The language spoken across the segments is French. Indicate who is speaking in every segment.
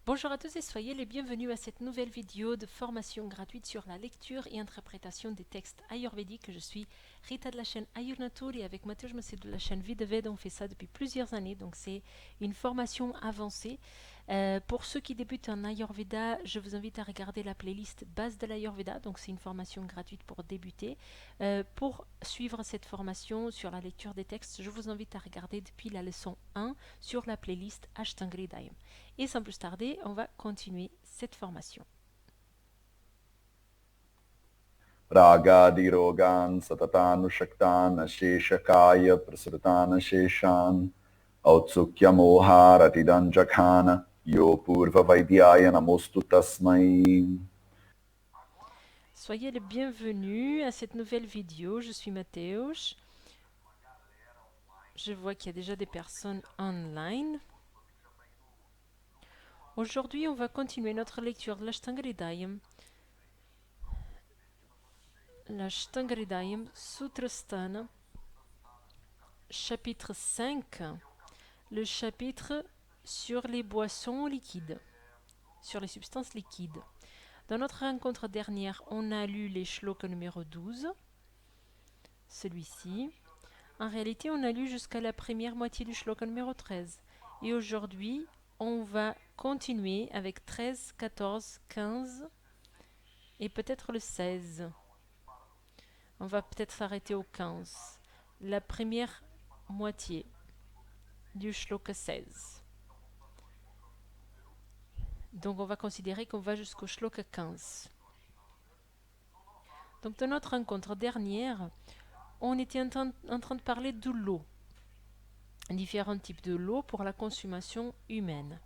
Speaker 1: Bonjour à tous et soyez les bienvenus à cette nouvelle vidéo de formation gratuite sur la lecture et interprétation des textes ayurvédiques. Je suis Rita de la chaîne Ayurnatur et avec Mathieu, je me suis de la chaîne Vidaved. On fait ça depuis plusieurs années, donc c'est une formation avancée. Pour ceux qui débutent en Ayurveda, je vous invite à regarder la playlist base de l'Ayurveda, donc c'est une formation gratuite pour débuter. Pour suivre cette formation sur la lecture des textes, je vous invite à regarder depuis la leçon 1 sur la playlist Ashtanga Hridayam. Et sans plus tarder, on va continuer cette formation.
Speaker 2: Ragadirogan satatanushaktan asheshakaya prasratan asheshan Autsukyamoharatidanjakhana Yo purva vaidyaya namostu tasmai.
Speaker 1: Soyez les bienvenus à cette nouvelle vidéo. Je suis Mathéos. Je vois qu'il y a déjà des personnes online. Aujourd'hui, on va continuer notre lecture de l'Ashtanga Hridayam. L'Ashtanga Hridayam, Sutrasthana, chapitre 5, le chapitre sur les boissons liquides, sur les substances liquides. Dans notre rencontre dernière, on a lu les shlokas numéro 12, celui-ci. En réalité, on a lu jusqu'à la première moitié du shloka numéro 13. Et aujourd'hui, on va continuer avec 13, 14, 15 et peut-être le 16. On va peut-être s'arrêter au 15. La première moitié du shloka 16. Donc on va considérer qu'on va jusqu'au shloka 15. Donc dans notre rencontre dernière, on était en train de parler de l'eau. Différents types de l'eau pour la consommation humaine.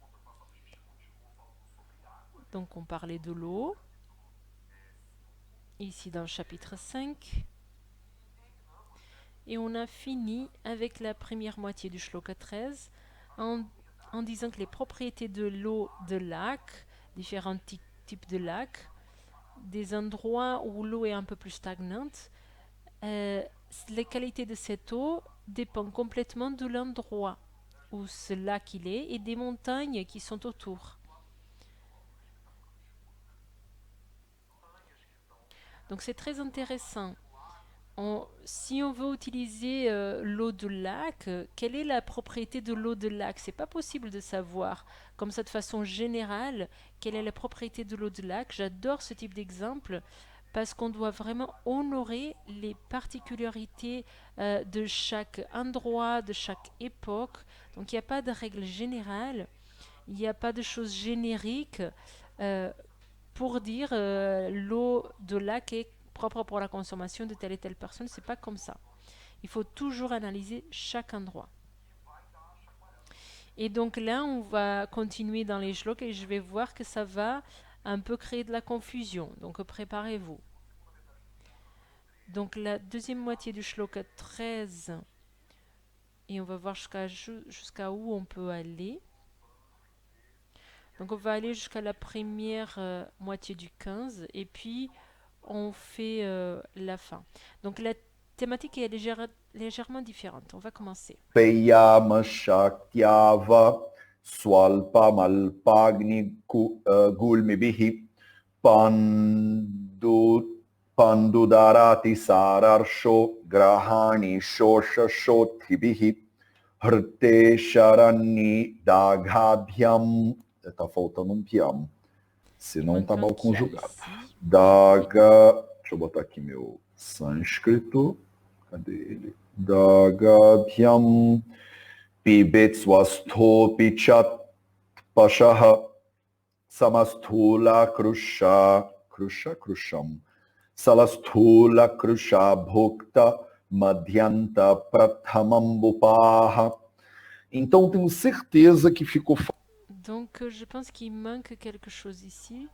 Speaker 1: Donc on parlait de l'eau, ici dans le chapitre 5. Et on a fini avec la première moitié du shloka 13 en disant que les propriétés de l'eau de lac, différents types de lacs, des endroits où l'eau est un peu plus stagnante, les qualités de cette eau dépendent complètement de l'endroit où ce lac il est et des montagnes qui sont autour. Donc c'est très intéressant. Si on veut utiliser l'eau de lac, quelle est la propriété de l'eau de lac? C'est pas possible de savoir comme ça de façon générale quelle est la propriété de l'eau de lac. J'adore ce type d'exemple parce qu'on doit vraiment honorer les particularités de chaque endroit, de chaque époque. Donc il n'y a pas de règle générale, il n'y a pas de choses génériques euh, pour dire l'eau de lac est propre pour la consommation de telle et telle personne. C'est pas comme ça. Il faut toujours analyser chaque endroit. Et donc là, on va continuer dans les shlokas et je vais voir que ça va un peu créer de la confusion. Donc préparez-vous. Donc la deuxième moitié du shloka 13, et on va voir jusqu'à où on peut aller. Donc on va aller jusqu'à la première moitié du 15 et puis on fait la fin. Donc la thématique est légèrement différente. On va commencer.
Speaker 2: Peyama Shaktyava Swalpamalpagni Gulmibihi Pandu Pandudarati Sararsho Grahani Shosha Shothibihi Hrte Sharani Daghadhyam. Tá faltando um piam. Se
Speaker 1: Il
Speaker 2: não,
Speaker 1: manque
Speaker 2: tá
Speaker 1: un
Speaker 2: mal
Speaker 1: kia
Speaker 2: conjugado.
Speaker 1: ici.
Speaker 2: Daga. Deixa eu botar aqui meu sânscrito. Cadê ele? Dagabhyam pibet swasthopi chat pashaha samasthula krusham salasthula krusha bhokta madhyanta prathamambupaha. Então tenho certeza que ficou.
Speaker 1: Donc je pense qu'il manque quelque chose ici.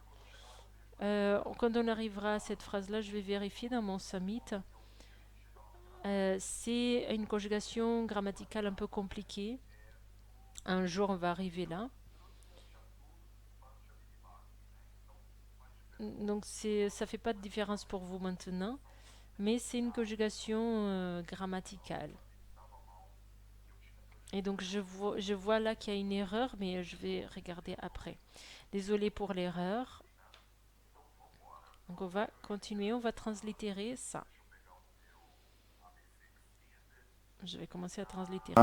Speaker 1: Quand on arrivera à cette phrase-là, je vais vérifier dans mon summit. C'est une conjugation grammaticale un peu compliquée. Un jour, on va arriver là. Donc ça fait pas de différence pour vous maintenant, mais c'est une conjugation grammaticale. Et donc je vois là qu'il y a une erreur, mais je vais regarder après. Désolé pour l'erreur. Donc on va continuer, on va translittérer ça. Je vais commencer à translittérer.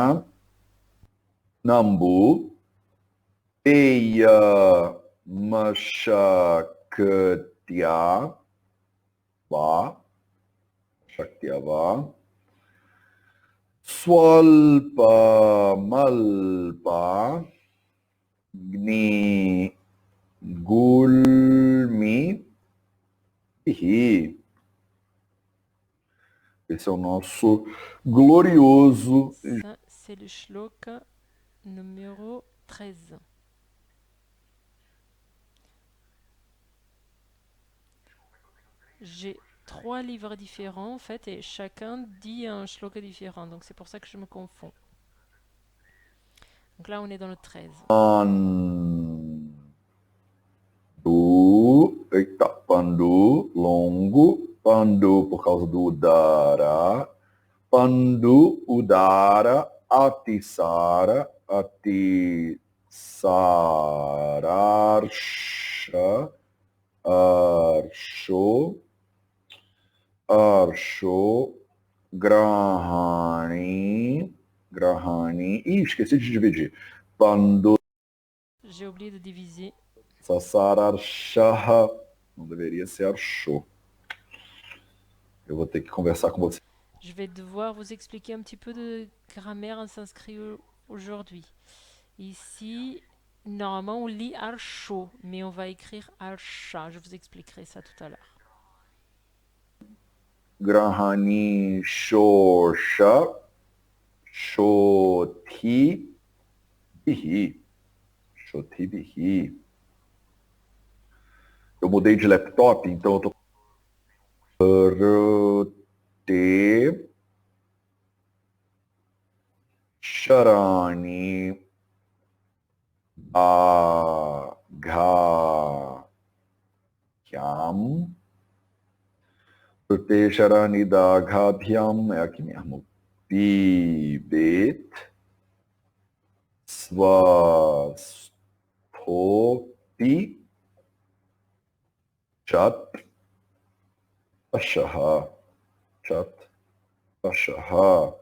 Speaker 2: Nambu, Eya Mashakatya, Va, Shakyava, Swalpa Malpa, Gni Gulmi, Hi. Esse é o nosso glorioso.
Speaker 1: Ça, c'est le shloka numéro 13. J'ai 3 livres différents en fait et chacun dit un shloka différent. Donc c'est pour ça que je me confonds. Donc là on est dans le 13.
Speaker 2: Eita, Pandu, longo, Pandu por causa do Udara, Pandu, Udara, Atisara, Atisararsha, Arsho, Arsho, Grahani, Grahani. Ih, esqueci de dividir. Pandu,
Speaker 1: J'ai oublié de diviser.
Speaker 2: Sassararshaha. Não deveria ser Arsho. Eu vou ter que conversar com você.
Speaker 1: Je vais devoir vous expliquer un petit peu de grammaire en sanskrit aujourd'hui. Ici, normalement on lit Arsho, mais on va écrire Arsha. Je vous expliquerai ça tout à l'heure.
Speaker 2: Grahani Shosha Shoti Bihi. Shoti Bihi. Eu mudei de laptop, então eu tô Rute Sharani Aghakyam. Rute Sharani Daghabhyam é aqui mesmo. Pibet Svastopi Chat Ashaha. Chat Ashaha.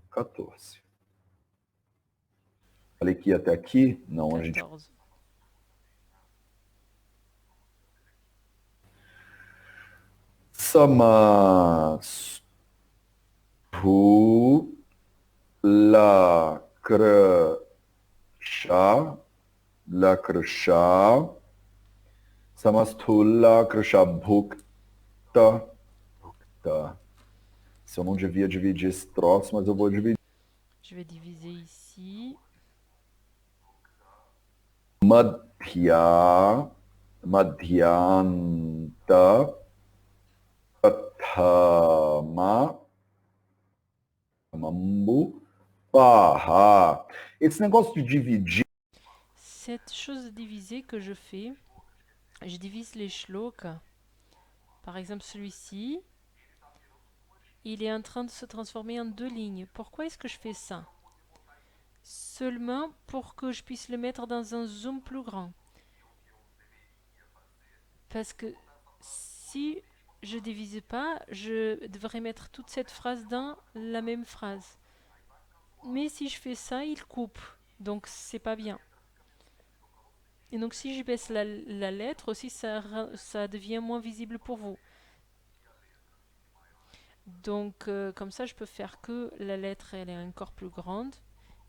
Speaker 2: 14. Falei que ia até aqui? Não, a gente.
Speaker 1: 14.
Speaker 2: Samastu Lakrasha Lakrasha Samastu Lakrasha Bhukta Bhukta. Se eu não devia dividir esse troço, mas eu vou dividir.
Speaker 1: Je vais diviser ici.
Speaker 2: Madhya Madhyanta Prathama Mambu Paha. Esse negócio de dividir.
Speaker 1: Cette chose de diviser que je fais, je divise les shlokas. Par exemple, celui-ci, il est en train de se transformer en 2 lignes. Pourquoi est-ce que je fais ça? Seulement pour que je puisse le mettre dans un zoom plus grand. Parce que si je divise pas, je devrais mettre toute cette phrase dans la même phrase. Mais si je fais ça, il coupe. Donc c'est pas bien. Et donc si je baisse la lettre aussi, ça devient moins visible pour vous. Donc comme ça, je peux faire que la lettre elle est encore plus grande.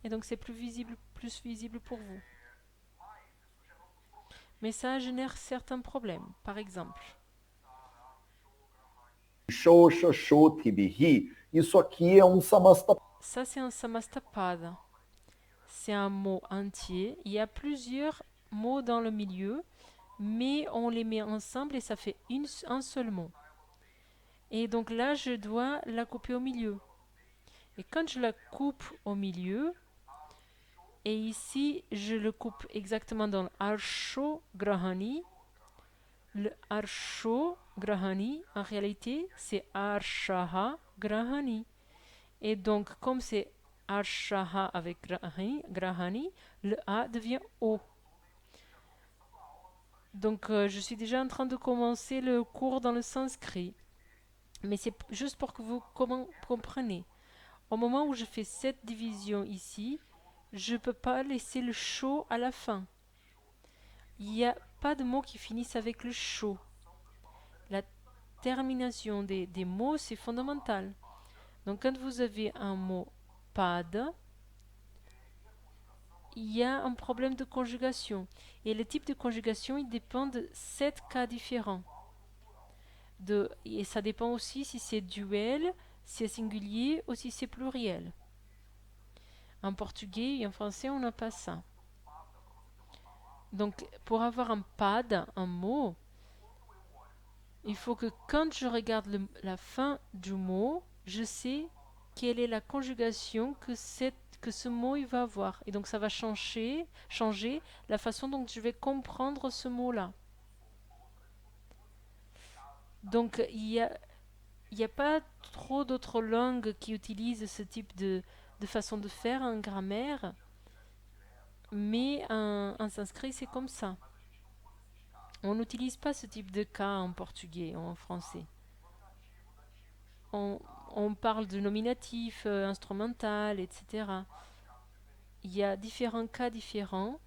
Speaker 1: Et donc c'est plus visible pour vous. Mais ça génère certains problèmes. Par exemple,
Speaker 2: Shosha Shotibihi. Isso aqui é samasta.
Speaker 1: ça c'est un samastapada. C'est un mot entier. Il y a plusieurs mots dans le milieu, mais on les met ensemble et ça fait un seul mot. Et donc là, je dois la couper au milieu. Et quand je la coupe au milieu, et ici, je le coupe exactement dans l'Arsho Grahani. Le Arsho Grahani, en réalité, c'est Arshaha Grahani. Et donc, comme c'est Arshaha avec Grahani, le A devient O. Donc je suis déjà en train de commencer le cours dans le sanskrit. Mais c'est juste pour que vous compreniez. Au moment où je fais cette division ici, je ne peux pas laisser le chaud à la fin. Il n'y a pas de mots qui finissent avec le chaud. La termination des mots, c'est fondamental. Donc quand vous avez un mot pad, il y a un problème de conjugation. Et le type de conjugation, il dépend de 7 cas différents. Et ça dépend aussi si c'est duel, si c'est singulier ou si c'est pluriel. En portugais et en français, on n'a pas ça. Donc, pour avoir un pad, un mot, il faut que quand je regarde la fin du mot, je sais quelle est la conjugation que ce mot il va avoir. Et donc, ça va changer la façon dont je vais comprendre ce mot-là. Donc, il y a pas trop d'autres langues qui utilisent ce type de façon de faire en grammaire, mais en sanskrit, c'est comme ça. On n'utilise pas ce type de cas en portugais ou en français. On, on parle de nominatif, instrumental, etc. Il y a différents cas différents,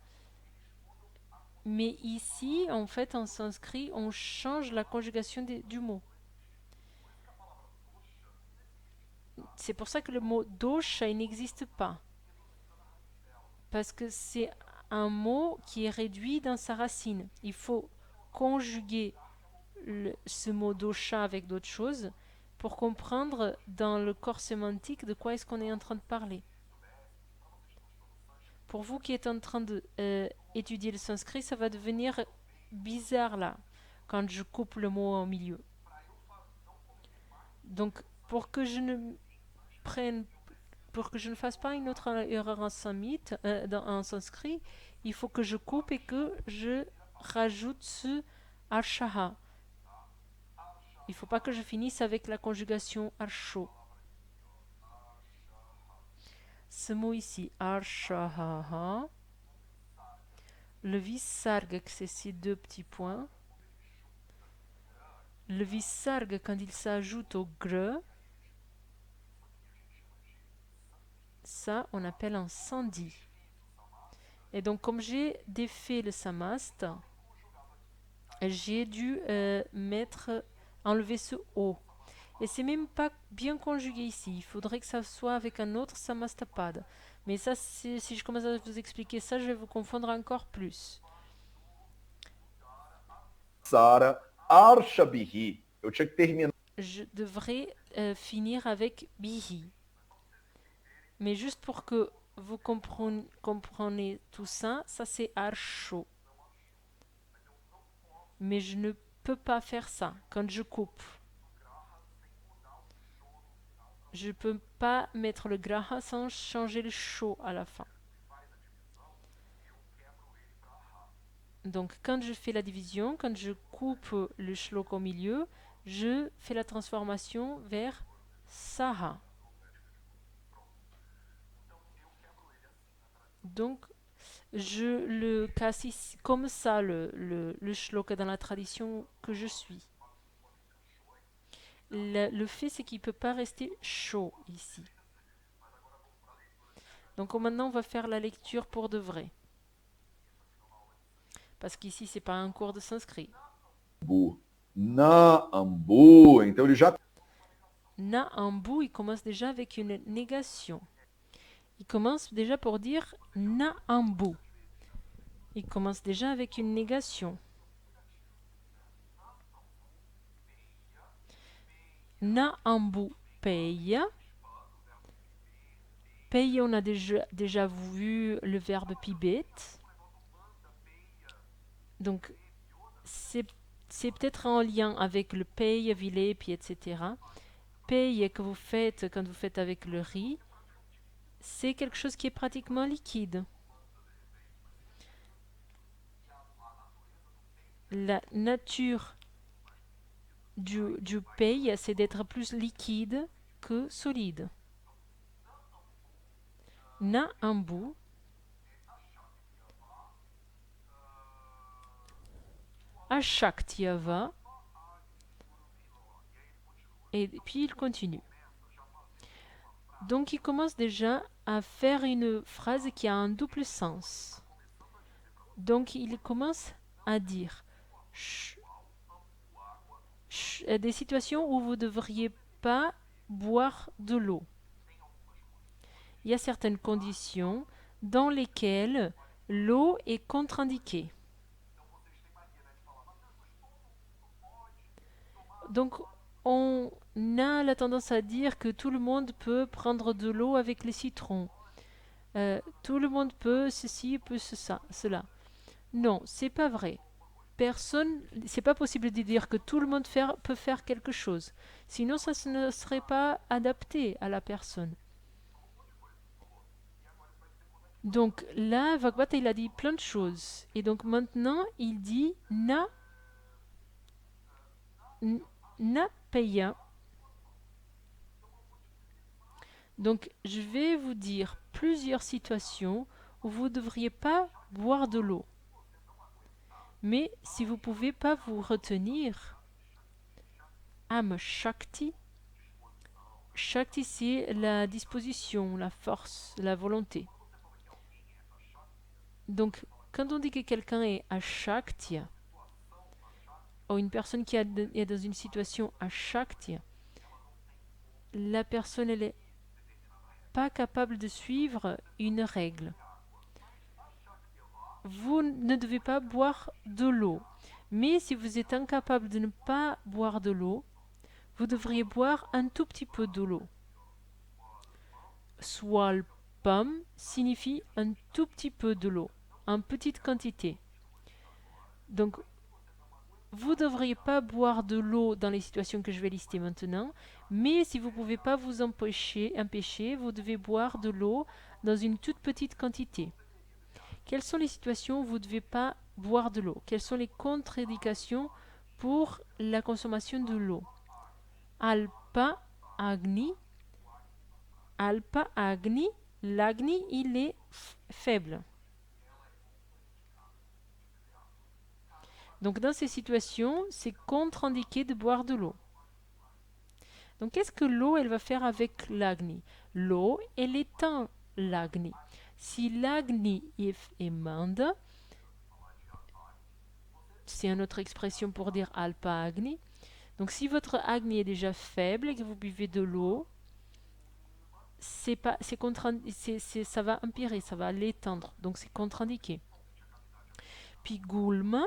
Speaker 1: mais ici, en fait, en sanskrit, on change la conjugation du mot. C'est pour ça que le mot dosha, il n'existe pas. Parce que c'est un mot qui est réduit dans sa racine. Il faut conjuguer ce mot dosha avec d'autres choses pour comprendre dans le corps sémantique de quoi est-ce qu'on est en train de parler. Pour vous qui êtes en train de étudier le sanskrit, ça va devenir bizarre là, quand je coupe le mot au milieu. Donc, prenne, pour que je ne fasse pas une autre erreur en sanskrit, il faut que je coupe et que je rajoute ce arshaha. Il ne faut pas que je finisse avec la conjugation arsho. Ce mot ici, arshaha, le visarga, c'est ces deux petits points. Le visarga, quand il s'ajoute au gre, ça, on appelle un sandhi. Et donc, comme j'ai défait le samast, j'ai dû enlever ce O. Et c'est même pas bien conjugué ici. Il faudrait que ça soit avec un autre samastapad. Mais ça, si je commence à vous expliquer ça, je vais vous confondre encore plus.
Speaker 2: Sara Arshabihi. Eu tinha que terminar.
Speaker 1: Je devrais finir avec bihi. Mais juste pour que vous compreniez tout ça, ça c'est arsho. Mais je ne peux pas faire ça quand je coupe. Je ne peux pas mettre le graha sans changer le sho à la fin. Donc quand je fais la division, quand je coupe le shlok au milieu, je fais la transformation vers saha. Donc je le casse ici, comme ça le shloka dans la tradition que je suis. Le fait c'est qu'il ne peut pas rester chaud ici. Donc maintenant on va faire la lecture pour de vrai. Parce qu'ici c'est pas un cours de sanskrit.
Speaker 2: Na ambu. Então ele já.
Speaker 1: Na ambu, il commence déjà avec une négation. Il commence déjà pour dire na ambu. Il commence déjà avec une négation. Na ambu peia. Peia, on a déjà vu le verbe pibet. Donc, c'est peut-être en lien avec le peia, vile, puis etc. Peia que vous faites quand vous faites avec le riz, c'est quelque chose qui est pratiquement liquide. La nature du peia, c'est d'être plus liquide que solide. Na un bout. Ashaktyava. Et puis il continue. Donc il commence déjà à faire une phrase qui a un double sens. Donc il commence à dire des situations où vous ne devriez pas boire de l'eau. Il y a certaines conditions dans lesquelles l'eau est contre-indiquée. Donc on a la tendance à dire que tout le monde peut prendre de l'eau avec les citrons. Tout le monde peut ceci, peut cela. Non, c'est pas vrai. Personne, c'est pas possible de dire que tout le monde peut faire quelque chose. Sinon, ça ne serait pas adapté à la personne. Donc là, Bhagavata, il a dit plein de choses. Et donc maintenant, il dit na paya. Donc je vais vous dire plusieurs situations où vous ne devriez pas boire de l'eau. Mais si vous ne pouvez pas vous retenir, Am Shakti. Shakti, c'est la disposition, la force, la volonté. Donc, quand on dit que quelqu'un est Ashakti, ou une personne qui est dans une situation Ashakti, la personne, elle n'est pas capable de suivre une règle. Vous ne devez pas boire de l'eau. Mais si vous êtes incapable de ne pas boire de l'eau, vous devriez boire un tout petit peu de l'eau. Swalpam signifie un tout petit peu de l'eau, en petite quantité. Donc, vous ne devriez pas boire de l'eau dans les situations que je vais lister maintenant, mais si vous ne pouvez pas vous empêcher, vous devez boire de l'eau dans une toute petite quantité. Quelles sont les situations où vous ne devez pas boire de l'eau? Quelles sont les contre-indications pour la consommation de l'eau? Alpa Agni. Alpa Agni. L'Agni, il est faible. Donc dans ces situations, c'est contre-indiqué de boire de l'eau. Donc qu'est-ce que l'eau, elle va faire avec l'Agni? L'eau, elle éteint l'Agni. Si l'Agni est manda, c'est une autre expression pour dire Alpa Agni. Donc si votre Agni est déjà faible et que vous buvez de l'eau, ça va empirer, ça va l'éteindre. Donc c'est contre-indiqué. Puis Gulma,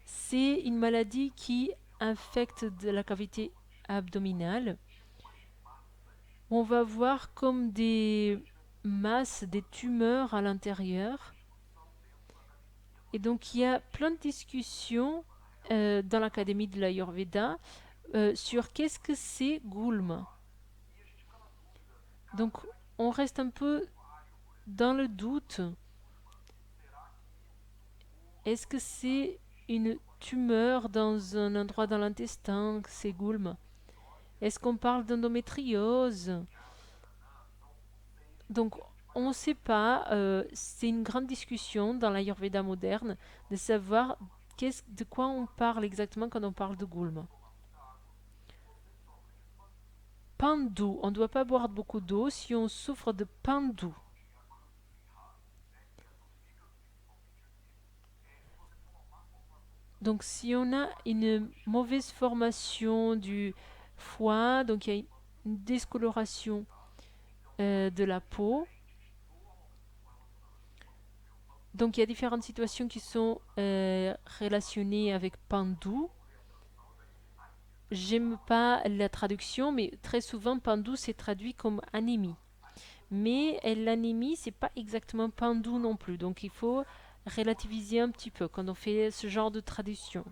Speaker 1: c'est une maladie qui infecte de la cavité abdominale. On va voir comme des masses, des tumeurs à l'intérieur. Et donc il y a plein de discussions dans l'Académie de l'Ayurveda sur qu'est-ce que c'est Gulma. Donc on reste un peu dans le doute. Est-ce que c'est une tumeur dans un endroit dans l'intestin, c'est Gulma? Est-ce qu'on parle d'endométriose? Donc, on ne sait pas. C'est une grande discussion dans l'Ayurveda moderne de savoir de quoi on parle exactement quand on parle de Gulma. Pandu, on ne doit pas boire beaucoup d'eau si on souffre de pandu. Donc, si on a une mauvaise formation du foie, donc il y a une discoloration de la peau. Donc, il y a différentes situations qui sont relationnées avec pandu. J'aime pas la traduction, mais très souvent, pandu c'est traduit comme anémie. Mais l'anémie, c'est pas exactement pandu non plus. Donc, il faut relativiser un petit peu quand on fait ce genre de traduction.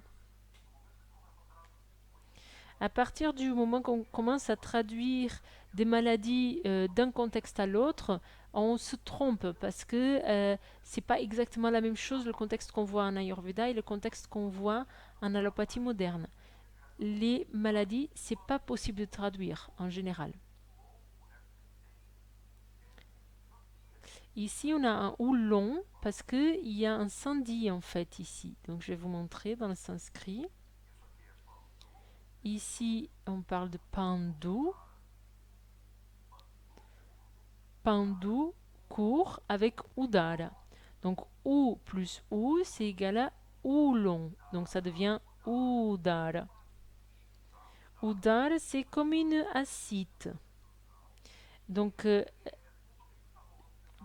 Speaker 1: À partir du moment qu'on commence à traduire des maladies d'un contexte à l'autre, on se trompe parce que c'est pas exactement la même chose le contexte qu'on voit en Ayurveda et le contexte qu'on voit en allopathie moderne. Les maladies, c'est pas possible de traduire en général. Ici, on a un ou long parce qu'il y a un sandhi en fait ici. Donc, je vais vous montrer dans le sanskrit. Ici, on parle de pandu. Pandu, court, avec udara. Donc, ou plus ou, c'est égal à ou long. Donc, ça devient udara. Udara, c'est comme une acide. Donc,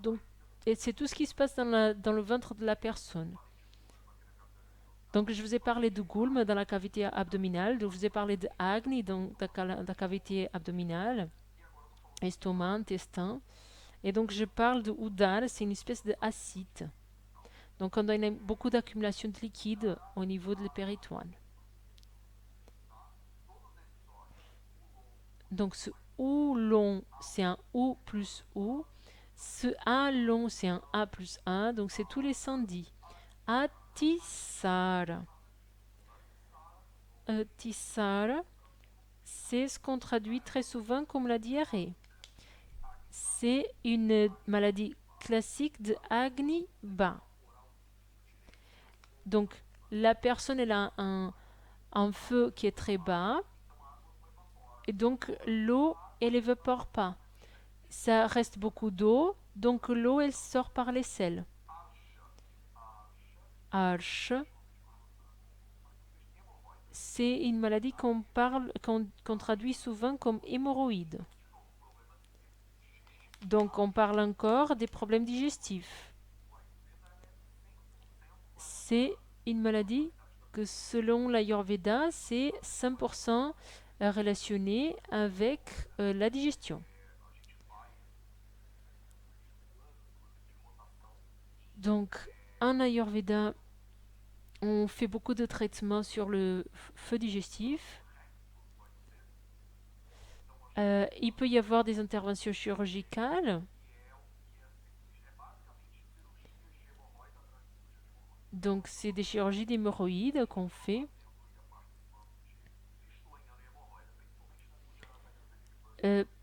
Speaker 1: donc et c'est tout ce qui se passe dans le ventre de la personne. Donc, je vous ai parlé de Gulm dans la cavité abdominale, donc je vous ai parlé de Agni dans la cavité abdominale, estomac, intestin. Et donc, je parle de Udar, c'est une espèce d'acide. Donc, on a beaucoup d'accumulation de liquide au niveau de péritoine. Donc, ce OU long, c'est un OU plus OU. Ce A long, c'est un A plus 1. Donc, c'est tous les sandhis. Atisara. Tisara, c'est ce qu'on traduit très souvent comme la diarrhée. C'est une maladie classique de Agni bas. Donc, la personne elle a un feu qui est très bas et donc l'eau elle évapore pas. Ça reste beaucoup d'eau, donc l'eau elle sort par les selles. Arsh, c'est une maladie qu'on traduit souvent comme hémorroïde. Donc on parle encore des problèmes digestifs. C'est une maladie que selon l'Ayurveda, c'est 100% relationné avec la digestion. Donc en Ayurveda, on fait beaucoup de traitements sur le feu digestif. Il peut y avoir des interventions chirurgicales. Donc, c'est des chirurgies d'hémorroïdes qu'on fait.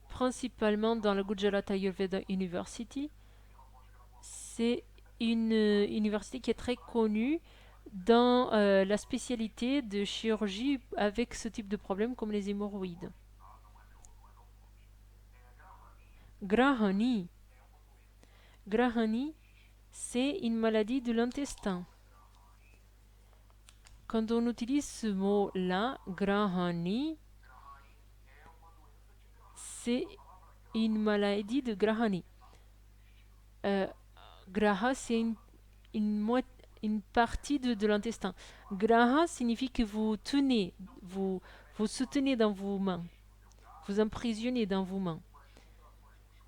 Speaker 1: Principalement dans la Gujarat Ayurveda University. C'est une université qui est très connue dans la spécialité de chirurgie avec ce type de problème comme les hémorroïdes. Grahani. Grahani, c'est une maladie de l'intestin. Quand on utilise ce mot-là, Grahani, c'est une maladie de Grahani. Graha, c'est une partie de l'intestin. Graha signifie que vous tenez, vous soutenez dans vos mains, vous emprisonnez dans vos mains.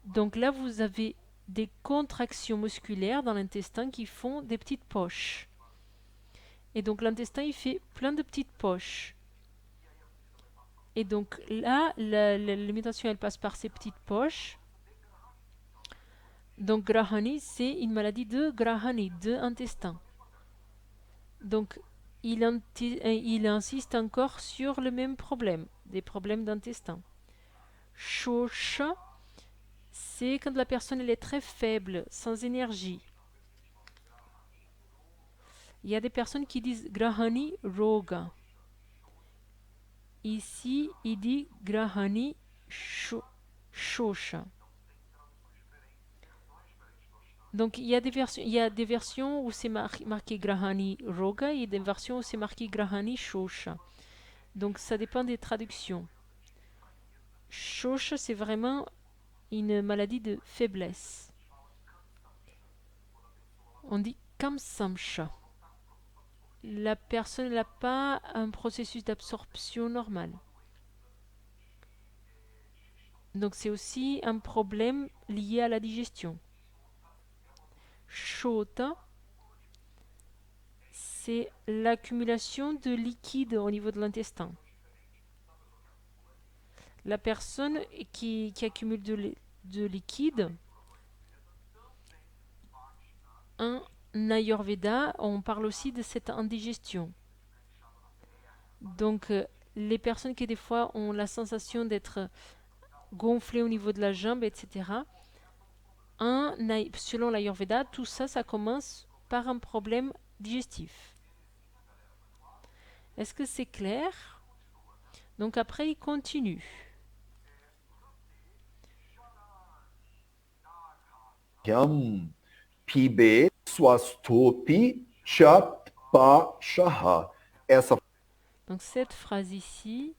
Speaker 1: Donc là, vous avez des contractions musculaires dans l'intestin qui font des petites poches. Et donc l'intestin, il fait plein de petites poches. Et donc là, l'alimentation, elle passe par ces petites poches. Donc Grahani, c'est une maladie de Grahani, de intestin. Donc il insiste encore sur le même problème, des problèmes d'intestin. Shosha, c'est quand la personne elle est très faible, sans énergie. Il y a des personnes qui disent Grahani Roga. Ici, il dit Grahani Shosha. Donc, il y a des versions où c'est marqué Grahani Roga et des versions où c'est marqué Grahani Shosha. Donc, ça dépend des traductions. Shosha, c'est vraiment une maladie de faiblesse. On dit Kamsamsha. La personne n'a pas un processus d'absorption normal. Donc c'est aussi un problème lié à la digestion. Shota, c'est l'accumulation de liquide au niveau de l'intestin. La personne qui accumule de liquide, en Ayurveda, on parle aussi de cette indigestion. Donc les personnes qui des fois ont la sensation d'être gonflées au niveau de la jambe, etc., Selon l'Ayurveda, tout ça, ça commence par un problème digestif. Est-ce que c'est clair? Donc après, il continue.
Speaker 2: Yam pibe swastopi chat pa shaha. Essa
Speaker 1: Donc cette phrase ici,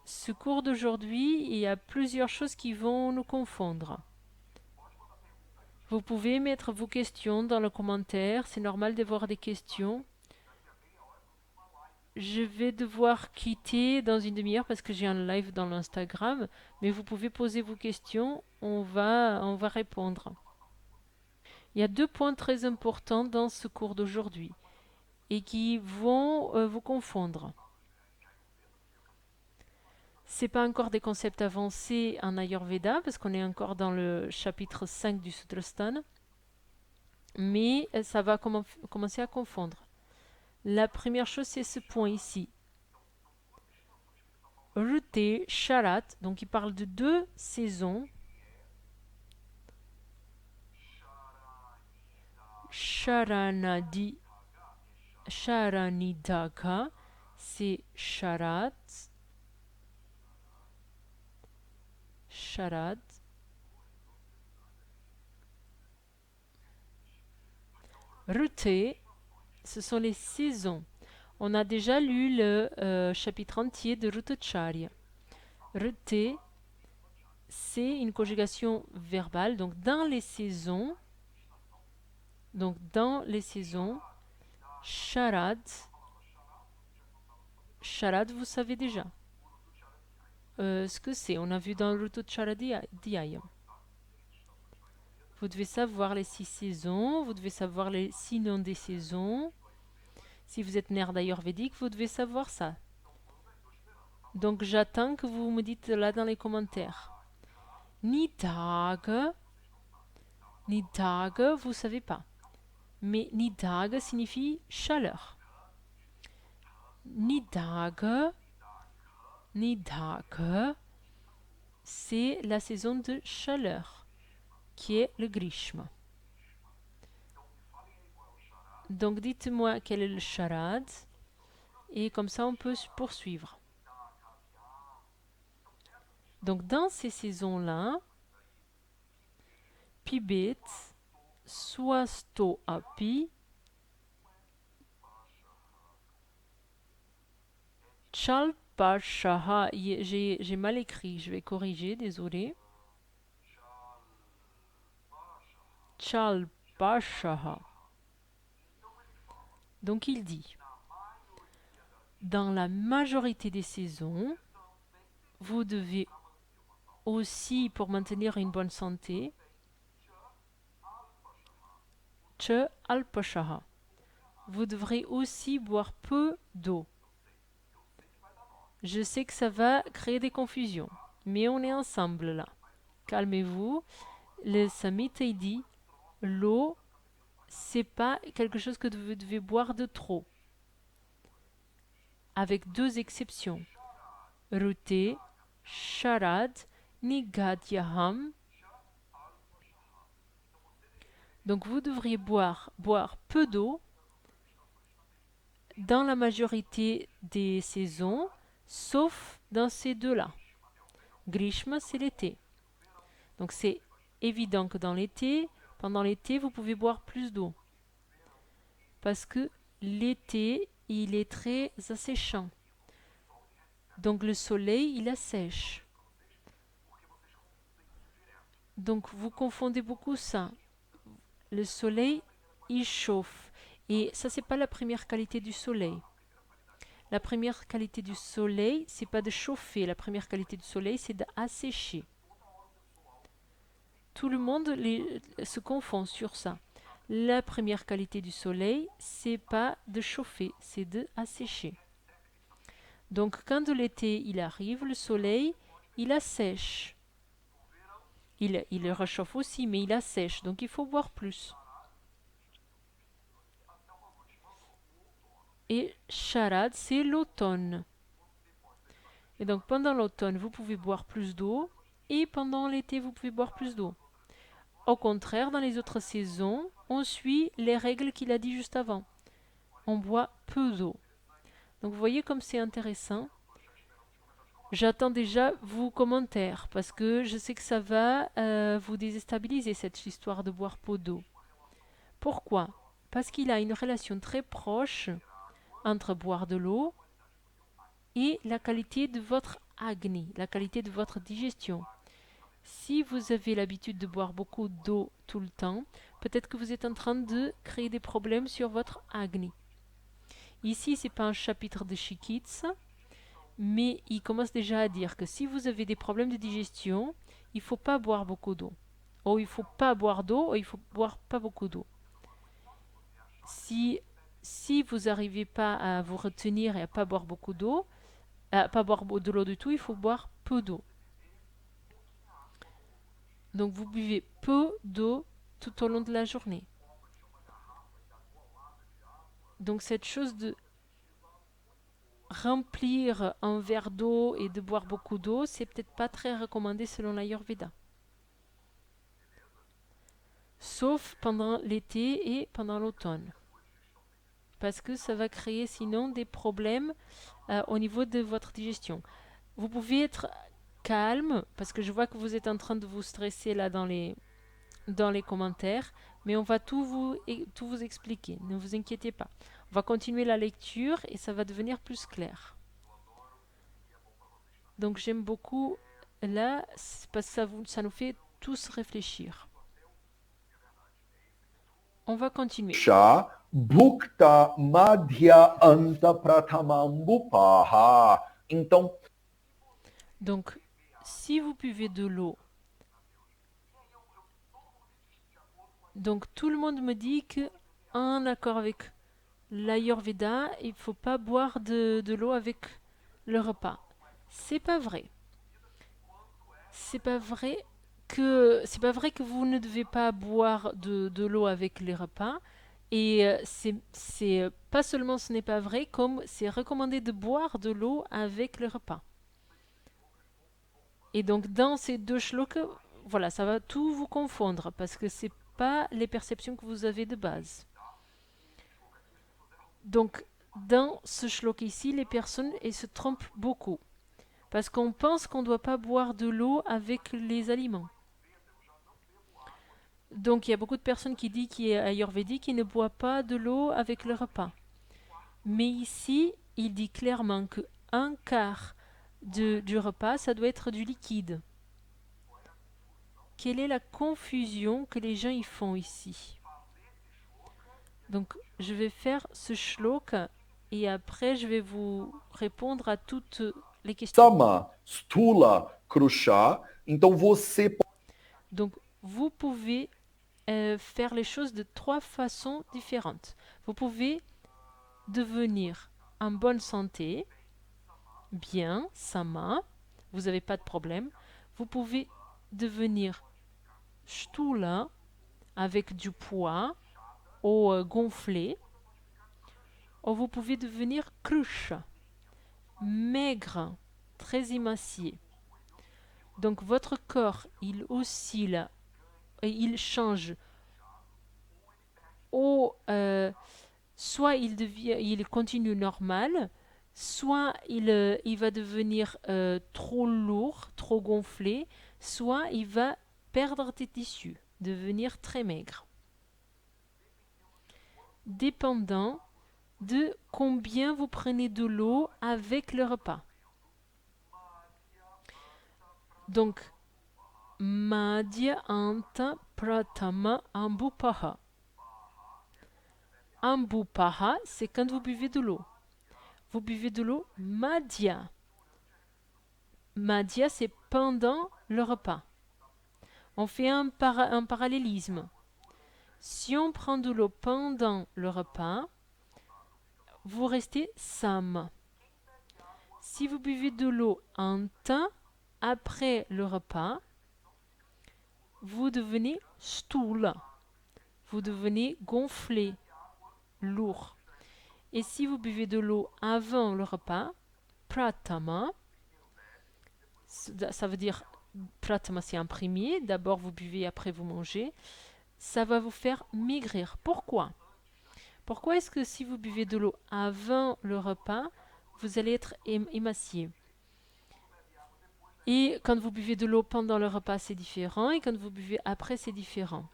Speaker 1: ce cours d'aujourd'hui, il y a plusieurs choses qui vont nous confondre. Vous pouvez mettre vos questions dans le commentaire, c'est normal d'avoir des questions. Je vais devoir quitter dans une demi-heure parce que j'ai un live dans l'Instagram, mais vous pouvez poser vos questions, on va répondre. Il y a 2 points très importants dans ce cours d'aujourd'hui et qui vont vous confondre. C'est pas encore des concepts avancés en Ayurveda parce qu'on est encore dans le chapitre 5 du Sutrasthana, mais ça va commencer à confondre. La première chose, c'est ce point ici. Rute, Sharat, donc il parle de 2 saisons. Sharanidaka, c'est Sharat. Sharad. Rute, ce sont les saisons. On a déjà lu le chapitre entier de Rutacharya. Rute, c'est une conjugation verbale, donc dans les saisons. Sharad. Sharad, vous savez déjà ce que c'est. On a vu dans Rutacharya. Vous devez savoir les 6 saisons, vous devez savoir les 6 noms des saisons. Si vous êtes nerd ayurvédique, vous devez savoir ça. Donc j'attends que vous me dites là dans les commentaires. Nidag, vous savez pas. Mais Nidag signifie chaleur. Nidag, c'est la saison de chaleur, qui est le Grishma. Donc dites-moi quel est le Sharad, et comme ça on peut poursuivre. Donc dans ces saisons-là, Pibet, Swasto Api, Chalpashaha, j'ai mal écrit, je vais corriger, désolé. Chalpashaha. Donc il dit, dans la majorité des saisons, vous devez aussi, pour maintenir une bonne santé, alpashaha. Vous devrez aussi boire peu d'eau. Je sais que ça va créer des confusions, mais on est ensemble là. Calmez-vous. Le Samhita dit, l'eau, c'est pas quelque chose que vous devez boire de trop. Avec 2 exceptions. Rute, Sharad, Nigadyaham. Donc vous devriez boire peu d'eau dans la majorité des saisons, sauf dans ces 2-là. Grishma, c'est l'été. Donc c'est évident que pendant l'été, vous pouvez boire plus d'eau. Parce que l'été, il est très asséchant. Donc le soleil, il assèche. Donc vous confondez beaucoup ça. Le soleil, il chauffe. Et ça, c'est pas la première qualité du soleil. La première qualité du soleil, c'est pas de chauffer. La première qualité du soleil, c'est d'assécher. Tout le monde se confond sur ça. La première qualité du soleil, c'est pas de chauffer, c'est de assécher. Donc quand l'été il arrive, le soleil, il assèche. Il le réchauffe aussi, mais il assèche, donc il faut boire plus. Et Sharad, c'est l'automne. Et donc pendant l'automne, vous pouvez boire plus d'eau et pendant l'été, vous pouvez boire plus d'eau. Au contraire, dans les autres saisons, on suit les règles qu'il a dit juste avant. On boit peu d'eau. Donc vous voyez comme c'est intéressant. J'attends déjà vos commentaires parce que je sais que ça va vous déstabiliser cette histoire de boire peu d'eau. Pourquoi? Parce qu'il a une relation très proche entre boire de l'eau et la qualité de votre agni, la qualité de votre digestion. Si vous avez l'habitude de boire beaucoup d'eau tout le temps, peut-être que vous êtes en train de créer des problèmes sur votre agni. Ici, ce n'est pas un chapitre de Shikits, mais il commence déjà à dire que si vous avez des problèmes de digestion, il ne faut pas boire beaucoup d'eau. Ou il ne faut pas boire d'eau, ou il faut boire pas beaucoup d'eau. Si vous n'arrivez pas à vous retenir et à pas boire beaucoup d'eau, à pas boire de l'eau du tout, il faut boire peu d'eau. Donc vous buvez peu d'eau tout au long de la journée. Donc cette chose de remplir un verre d'eau et de boire beaucoup d'eau, c'est peut-être pas très recommandé selon l'Ayurveda. Sauf pendant l'été et pendant l'automne. Parce que ça va créer sinon des problèmes au niveau de votre digestion. Vous pouvez être calme, parce que je vois que vous êtes en train de vous stresser là dans les commentaires, mais on va tout vous expliquer, ne vous inquiétez pas. On va continuer la lecture et ça va devenir plus clair. Donc j'aime beaucoup là, parce que ça nous fait tous réfléchir. On va continuer.
Speaker 2: Sha Bhukta Madhya Anta Prathamambupaha. Então,
Speaker 1: Donc, si vous buvez de l'eau, donc tout le monde me dit que, en accord avec l'Ayurveda, il ne faut pas boire de l'eau avec le repas. C'est pas vrai. C'est pas vrai que vous ne devez pas boire de l'eau avec les repas. Et c'est pas seulement ce n'est pas vrai, comme c'est recommandé de boire de l'eau avec le repas. Et donc dans ces deux shlokas, voilà, ça va tout vous confondre parce que c'est pas les perceptions que vous avez de base. Donc dans ce shloka ici, les personnes se trompent beaucoup parce qu'on pense qu'on ne doit pas boire de l'eau avec les aliments. Donc il y a beaucoup de personnes qui disent qu'il est ayurvédique qui ne boit pas de l'eau avec le repas. Mais ici, il dit clairement que un quart du repas, ça doit être du liquide. Quelle est la confusion que les gens y font ici? Donc je vais faire ce shlok et après je vais vous répondre à toutes les questions.
Speaker 2: Sama, Stula, Krusha. Então você
Speaker 1: Donc vous pouvez faire les choses de trois façons différentes. Vous pouvez devenir en bonne santé, bien, sama, vous n'avez pas de problème. Vous pouvez devenir stula, avec du poids, ou gonflé. Ou vous pouvez devenir krusha, maigre, très émacié. Donc votre corps, il oscille, et il change. Soit il continue normal, soit il va devenir trop lourd, trop gonflé, soit il va perdre tes tissus, devenir très maigre. Dépendant de combien vous prenez de l'eau avec le repas. Donc, Madhya Anta Pratama Ambupaha. Ambupaha, c'est quand vous buvez de l'eau. Vous buvez de l'eau Madhya. Madhya, c'est pendant le repas. On fait un parallélisme. Si on prend de l'eau pendant le repas, vous restez sam. Si vous buvez de l'eau en temps après le repas, vous devenez stoula. Vous devenez gonflé, lourd. Et si vous buvez de l'eau avant le repas, pratama, ça veut dire pratma c'est un premier, d'abord vous buvez, après vous mangez, ça va vous faire maigrir. Pourquoi? Pourquoi est-ce que si vous buvez de l'eau avant le repas, vous allez être émacié? Et quand vous buvez de l'eau pendant le repas, c'est différent, et quand vous buvez après, c'est différent.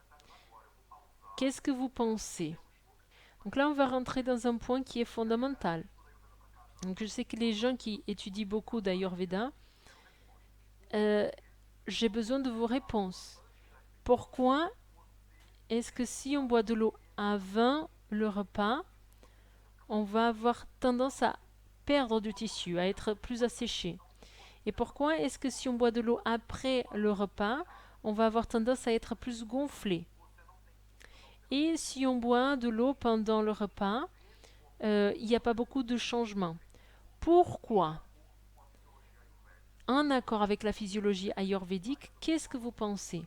Speaker 1: Qu'est-ce que vous pensez? Donc là, on va rentrer dans un point qui est fondamental. Donc je sais que les gens qui étudient beaucoup d'Ayurveda, euh, j'ai besoin de vos réponses. Pourquoi est-ce que si on boit de l'eau avant le repas, on va avoir tendance à perdre du tissu, à être plus asséché? Et pourquoi est-ce que si on boit de l'eau après le repas, on va avoir tendance à être plus gonflé? Et si on boit de l'eau pendant le repas, il n'y a pas beaucoup de changements. Pourquoi? En accord avec la physiologie ayurvédique, qu'est-ce que vous pensez?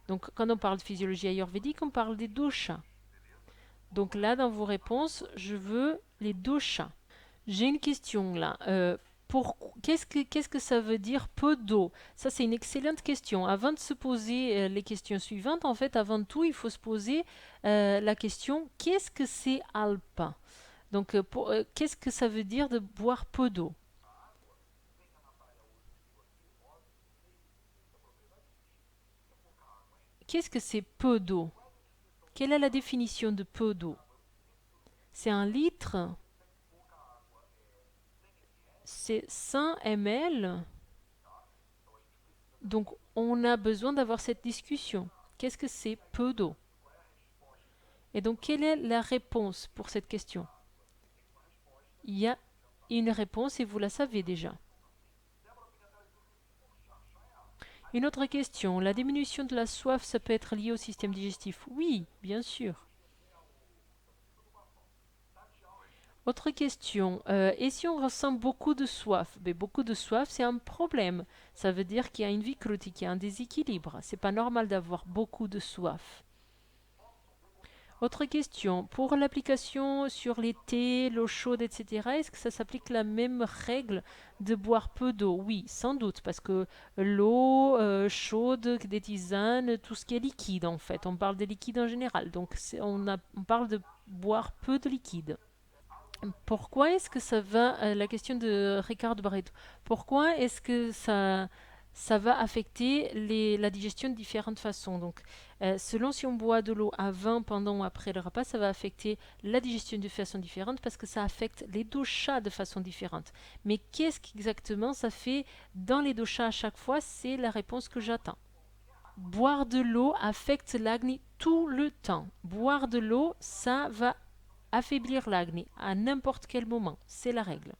Speaker 1: Donc, quand on parle de physiologie ayurvédique, on parle des doshas. Donc là, dans vos réponses, je veux les doshas. J'ai une question là. Qu'est-ce que ça veut dire peu d'eau? Ça, c'est une excellente question. Avant de se poser les questions suivantes, en fait, avant tout, il faut se poser la question qu'est-ce que c'est alpa? Donc, qu'est-ce que ça veut dire de boire peu d'eau? Qu'est-ce que c'est peu d'eau? Quelle est la définition de peu d'eau? C'est un litre? C'est 100 ml? Donc, on a besoin d'avoir cette discussion. Qu'est-ce que c'est peu d'eau? Et donc, quelle est la réponse pour cette question? Il y a une réponse et vous la savez déjà. Une autre question. La diminution de la soif, ça peut être lié au système digestif? Oui, bien sûr. Autre question. Et si on ressent beaucoup de soif? Ben, beaucoup de soif, c'est un problème. Ça veut dire qu'il y a une vikruti, qu'il y a un déséquilibre. C'est pas normal d'avoir beaucoup de soif. Autre question. Pour l'application sur les thés, l'eau chaude, etc., est-ce que ça s'applique la même règle de boire peu d'eau? Oui, sans doute, parce que l'eau chaude, des tisanes, tout ce qui est liquide en fait. On parle des liquides en général. Donc on parle de boire peu de liquide. Pourquoi est-ce que ça va, la question de Ricardo Barreto, pourquoi est-ce que ça va affecter la digestion de différentes façons? Donc, selon si on boit de l'eau avant, pendant ou après le repas, ça va affecter la digestion de façon différente parce que ça affecte les doshas de façon différente. Mais qu'est-ce qu'exactement ça fait dans les doshas à chaque fois? C'est la réponse que j'attends. Boire de l'eau affecte l'agni tout le temps. Boire de l'eau, ça va affaiblir l'agni à n'importe quel moment. C'est la règle.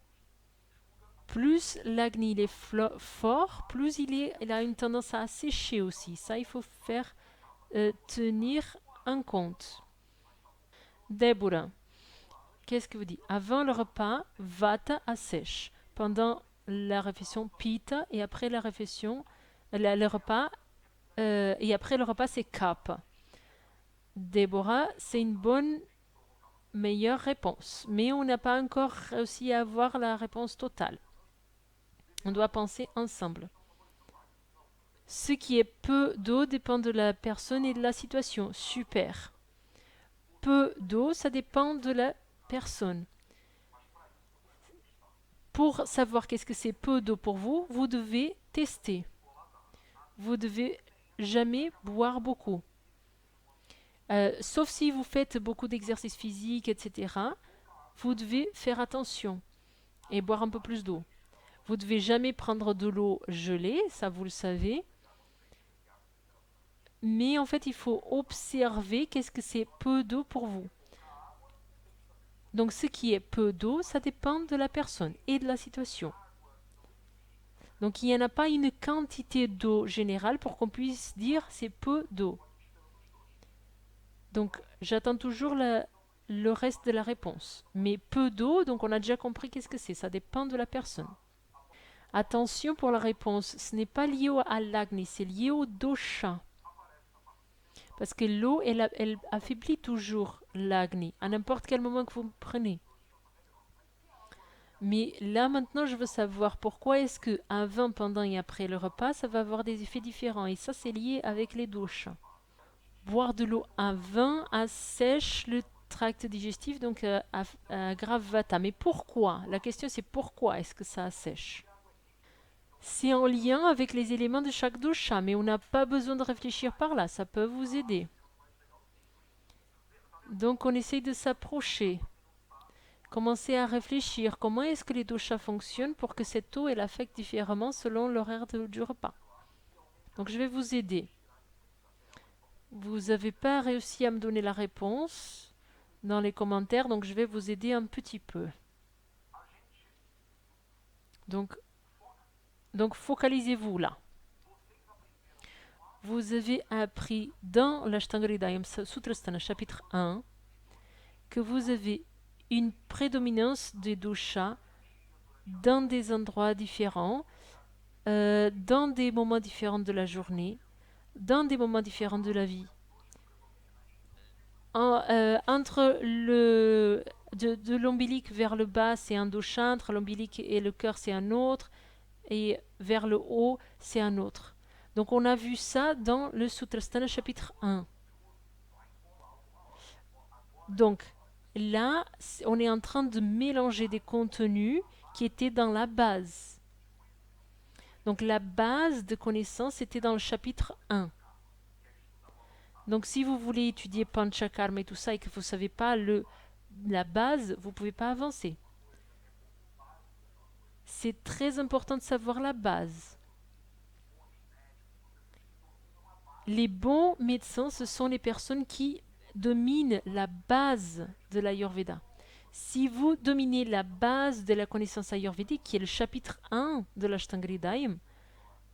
Speaker 1: Plus l'agni il est fort, plus il a une tendance à assécher aussi. Ça, il faut faire tenir en compte. Déborah, qu'est-ce que vous dites? Avant le repas, vata assèche. Pendant la réflexion, pita. Et après la réflexion, le repas, et après le repas, c'est kapha. Déborah, c'est une bonne meilleure réponse. Mais on n'a pas encore réussi à avoir la réponse totale. On doit penser ensemble. Ce qui est peu d'eau dépend de la personne et de la situation. Super. Peu d'eau, ça dépend de la personne. Pour savoir qu'est-ce que c'est peu d'eau pour vous, vous devez tester. Vous devez jamais boire beaucoup. Sauf si vous faites beaucoup d'exercices physiques, etc. Vous devez faire attention et boire un peu plus d'eau. Vous ne devez jamais prendre de l'eau gelée, ça vous le savez. Mais en fait, il faut observer qu'est-ce que c'est peu d'eau pour vous. Donc ce qui est peu d'eau, ça dépend de la personne et de la situation. Donc il n'y en a pas une quantité d'eau générale pour qu'on puisse dire c'est peu d'eau. Donc j'attends toujours le reste de la réponse. Mais peu d'eau, donc on a déjà compris qu'est-ce que c'est. Ça dépend de la personne. Attention pour la réponse, ce n'est pas lié à l'agni, c'est lié au dosha. Parce que l'eau, elle affaiblit toujours l'agni, à n'importe quel moment que vous prenez. Mais là maintenant, je veux savoir pourquoi est-ce que avant, pendant et après le repas, ça va avoir des effets différents. Et ça, c'est lié avec les douches. Boire de l'eau avant assèche le tract digestif, donc aggrave vata. Mais pourquoi? La question c'est pourquoi est-ce que ça assèche? C'est en lien avec les éléments de chaque dosha, mais on n'a pas besoin de réfléchir par là, ça peut vous aider. Donc on essaye de s'approcher, commencer à réfléchir comment est-ce que les doshas fonctionnent pour que cette eau elle affecte différemment selon l'horaire du repas. Donc je vais vous aider. Vous n'avez pas réussi à me donner la réponse dans les commentaires, donc je vais vous aider un petit peu. Donc, donc focalisez-vous là. Vous avez appris dans l'Ashtanga Hridayam Sutrasthana chapitre 1 que vous avez une prédominance des doshas dans des endroits différents, dans des moments différents de la journée, dans des moments différents de la vie. Entre de l'ombilic vers le bas, c'est un dosha, entre l'ombilic et le cœur, c'est un autre, et vers le haut, c'est un autre. Donc on a vu ça dans le Sutrasthana chapitre 1. Donc là, on est en train de mélanger des contenus qui étaient dans la base. Donc la base de connaissance était dans le chapitre 1. Donc si vous voulez étudier Panchakarma et tout ça et que vous ne savez pas la base, vous ne pouvez pas avancer. C'est très important de savoir la base. Les bons médecins, ce sont les personnes qui dominent la base de l'Ayurveda. Si vous dominez la base de la connaissance ayurvédique, qui est le chapitre 1 de l'Ashtanga Hridayam,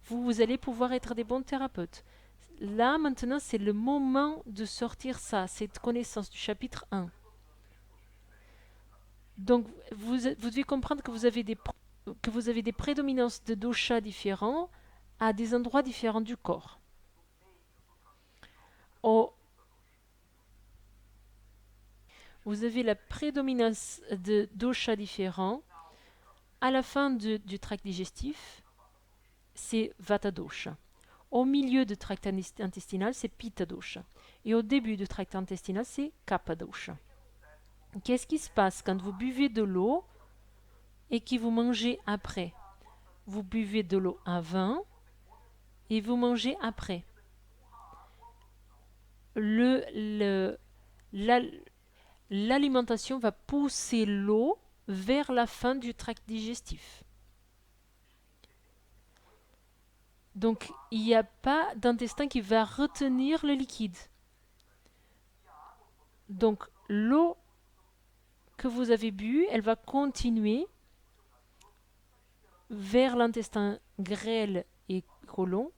Speaker 1: vous allez pouvoir être des bons thérapeutes. Là, maintenant, c'est le moment de sortir ça, cette connaissance du chapitre 1. Donc, vous devez comprendre que vous avez des prédominances de doshas différents à des endroits différents du corps. Vous avez la prédominance de doshas différents à la fin du tract digestif, c'est vata dosha. Au milieu du tract intestinal, c'est pitta dosha. Et au début du tract intestinal, c'est kapha dosha. Qu'est-ce qui se passe quand vous buvez de l'eau et que vous mangez après? Vous buvez de l'eau avant et vous mangez après. L'alimentation va pousser l'eau vers la fin du tract digestif. Donc, il n'y a pas d'intestin qui va retenir le liquide. Donc, l'eau que vous avez bu, elle va continuer vers l'intestin grêle et côlon.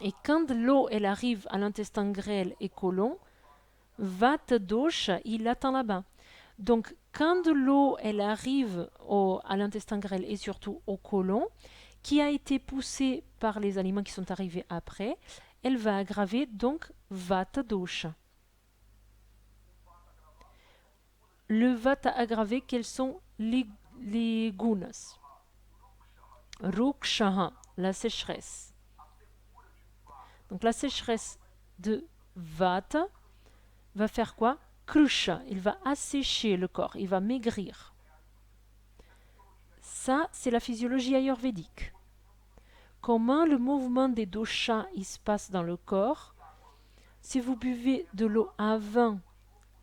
Speaker 1: Et quand l'eau, elle arrive à l'intestin grêle et côlon, vata dosha, il attend là-bas. Donc, quand l'eau, elle arrive à l'intestin grêle et surtout au côlon, qui a été poussée par les aliments qui sont arrivés après, elle va aggraver donc vata dosha. Le vata aggravé, quels sont les gunas? Rukshaha, la sécheresse. Donc la sécheresse de vata va faire quoi? Krusha, il va assécher le corps, il va maigrir. Ça, c'est la physiologie ayurvédique. Comment le mouvement des doshas il se passe dans le corps? Si vous buvez de l'eau avant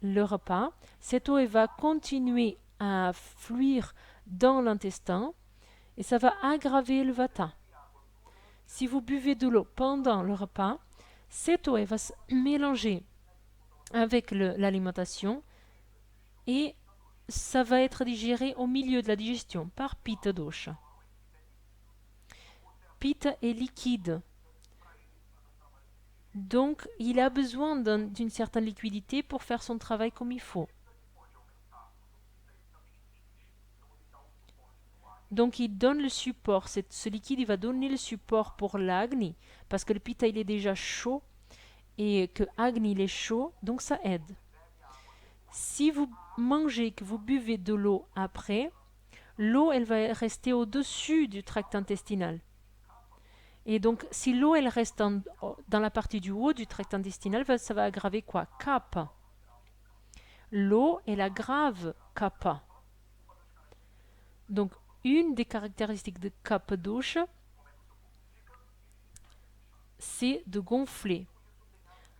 Speaker 1: le repas, cette eau elle va continuer à fluir dans l'intestin et ça va aggraver le vata. Si vous buvez de l'eau pendant le repas, cette eau elle va se mélanger avec l'alimentation et ça va être digéré au milieu de la digestion par pitta dosha. Pitta est liquide. Donc, il a besoin d'une certaine liquidité pour faire son travail comme il faut. Donc, il donne le support. Ce liquide, il va donner le support pour l'agni, parce que le pitta, il est déjà chaud, et que agni, il est chaud, donc ça aide. Si vous mangez, que vous buvez de l'eau après, l'eau, elle va rester au-dessus du tract intestinal. Et donc, si l'eau, elle reste dans la partie du haut du tract intestinal, ça va aggraver quoi? Kapha. L'eau, elle aggrave kapha. Donc, une des caractéristiques de kapha douche, c'est de gonfler.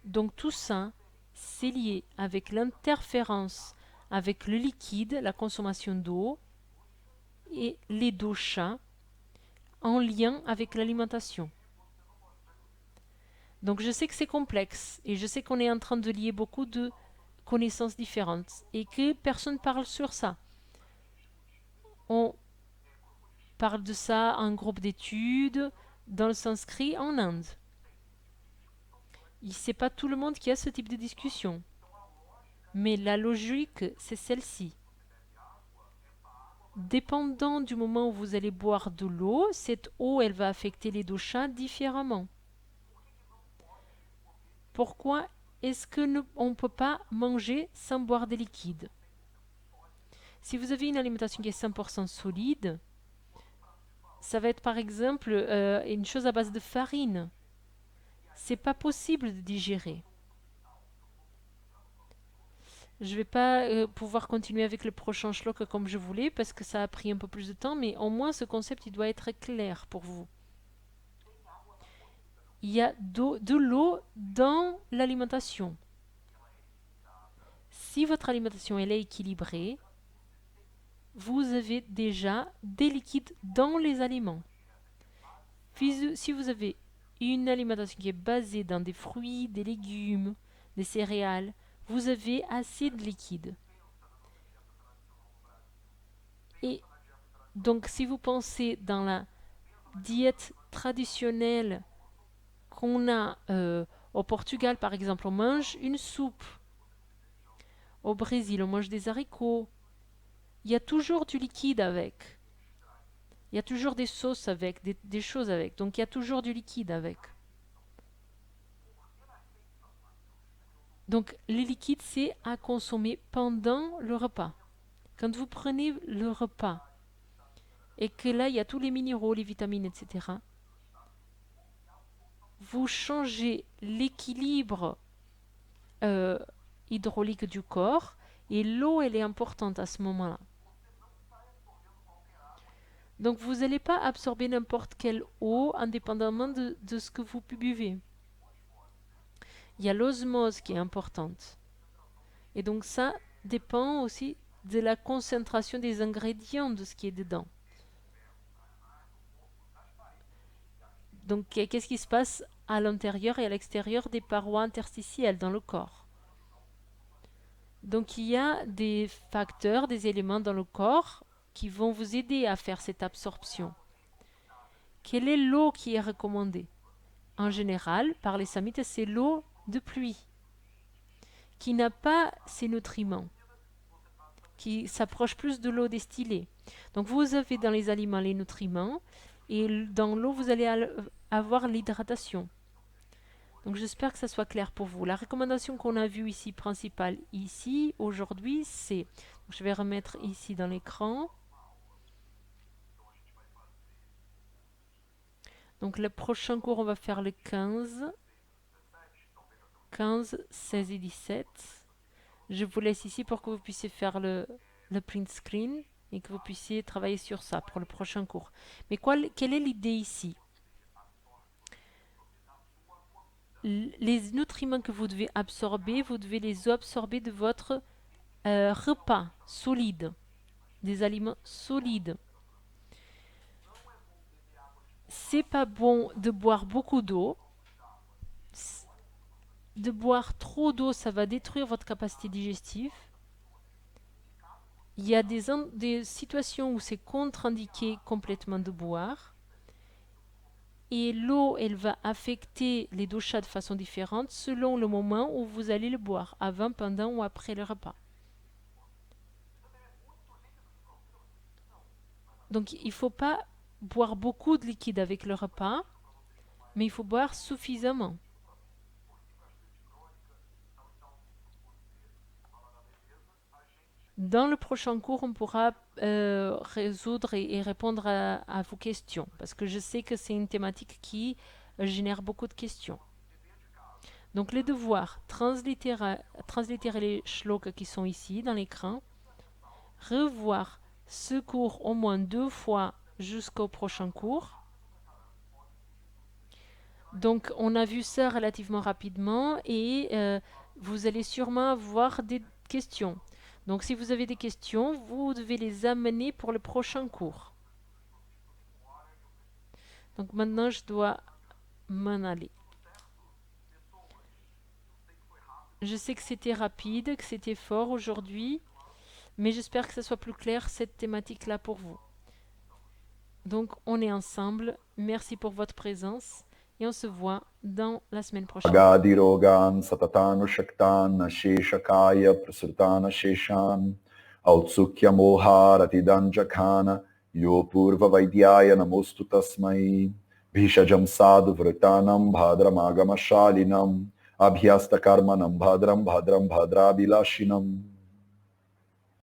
Speaker 1: Donc, tout ça, c'est lié avec l'interférence avec le liquide, la consommation d'eau et les doshas en lien avec l'alimentation. Donc je sais que c'est complexe et je sais qu'on est en train de lier beaucoup de connaissances différentes et que personne parle sur ça. On parle de ça en groupe d'études, dans le sanskrit en Inde. C'est pas tout le monde qui a ce type de discussion. Mais la logique, c'est celle-ci. Dépendant du moment où vous allez boire de l'eau, cette eau, elle va affecter les doshas différemment. Pourquoi est-ce qu'on ne peut pas manger sans boire des liquides? Si vous avez une alimentation qui est 100% solide, ça va être par exemple une chose à base de farine. C'est pas possible de digérer. Je vais pas pouvoir continuer avec le prochain shloka comme je voulais parce que ça a pris un peu plus de temps, mais au moins ce concept il doit être clair pour vous. Il y a de l'eau dans l'alimentation. Si votre alimentation elle est équilibrée, vous avez déjà des liquides dans les aliments. Si vous avez une alimentation qui est basée dans des fruits, des légumes, des céréales, vous avez assez de liquide. Et donc, si vous pensez dans la diète traditionnelle qu'on a au Portugal, par exemple, on mange une soupe. Au Brésil, on mange des haricots. Il y a toujours du liquide avec. Il y a toujours des sauces avec, des choses avec. Donc, il y a toujours du liquide avec. Donc, les liquides, c'est à consommer pendant le repas. Quand vous prenez le repas et que là, il y a tous les minéraux, les vitamines, etc., vous changez l'équilibre euh, hydraulique du corps et l'eau, elle est importante à ce moment-là. Donc, vous n'allez pas absorber n'importe quelle eau indépendamment de ce que vous buvez. Il y a l'osmose qui est importante. Et donc, ça dépend aussi de la concentration des ingrédients de ce qui est dedans. Donc, qu'est-ce qui se passe à l'intérieur et à l'extérieur des parois interstitielles dans le corps? Donc, il y a des facteurs, des éléments dans le corps qui vont vous aider à faire cette absorption. Quelle est l'eau qui est recommandée? En général, par les samhitas, c'est l'eau de pluie, qui n'a pas ces nutriments, qui s'approche plus de l'eau distillée. Donc, vous avez dans les aliments les nutriments, et dans l'eau, vous allez avoir l'hydratation. Donc j'espère que ça soit clair pour vous. La recommandation qu'on a vue ici, principale ici, aujourd'hui, c'est... Je vais remettre ici dans l'écran. Donc le prochain cours, on va faire le 15, 16 et 17. Je vous laisse ici pour que vous puissiez faire le print screen et que vous puissiez travailler sur ça pour le prochain cours. Mais quelle est l'idée ici? Les nutriments que vous devez absorber, vous devez les absorber de votre repas solide, des aliments solides. C'est pas bon de boire beaucoup d'eau. De boire trop d'eau, ça va détruire votre capacité digestive. Il y a des situations où c'est contre-indiqué complètement de boire. Et l'eau, elle va affecter les doshas de façon différente selon le moment où vous allez le boire, avant, pendant ou après le repas. Donc il ne faut pas boire beaucoup de liquide avec le repas, mais il faut boire suffisamment. Dans le prochain cours, on pourra résoudre et répondre à vos questions, parce que je sais que c'est une thématique qui génère beaucoup de questions. Donc les devoirs, translittérer les shlokas qui sont ici dans l'écran, revoir ce cours au moins 2 fois jusqu'au prochain cours. Donc on a vu ça relativement rapidement et vous allez sûrement avoir des questions. Donc si vous avez des questions, vous devez les amener pour le prochain cours. Donc maintenant je dois m'en aller. Je sais que c'était rapide, que c'était fort aujourd'hui, mais j'espère que ça soit plus clair cette thématique-là pour vous. Donc on est ensemble. Merci pour votre présence et on se voit dans la semaine prochaine.
Speaker 2: Agadirogan satatanu shaktan sheshakaya prasrtana sheshan autsukya moha ratidanjakana yo purva vaidyaya namostu tasmai bhishajam sadhu vratanam bhadramagama shalinam abhyasta karmanam bhadram bhadram bhadrabilashinam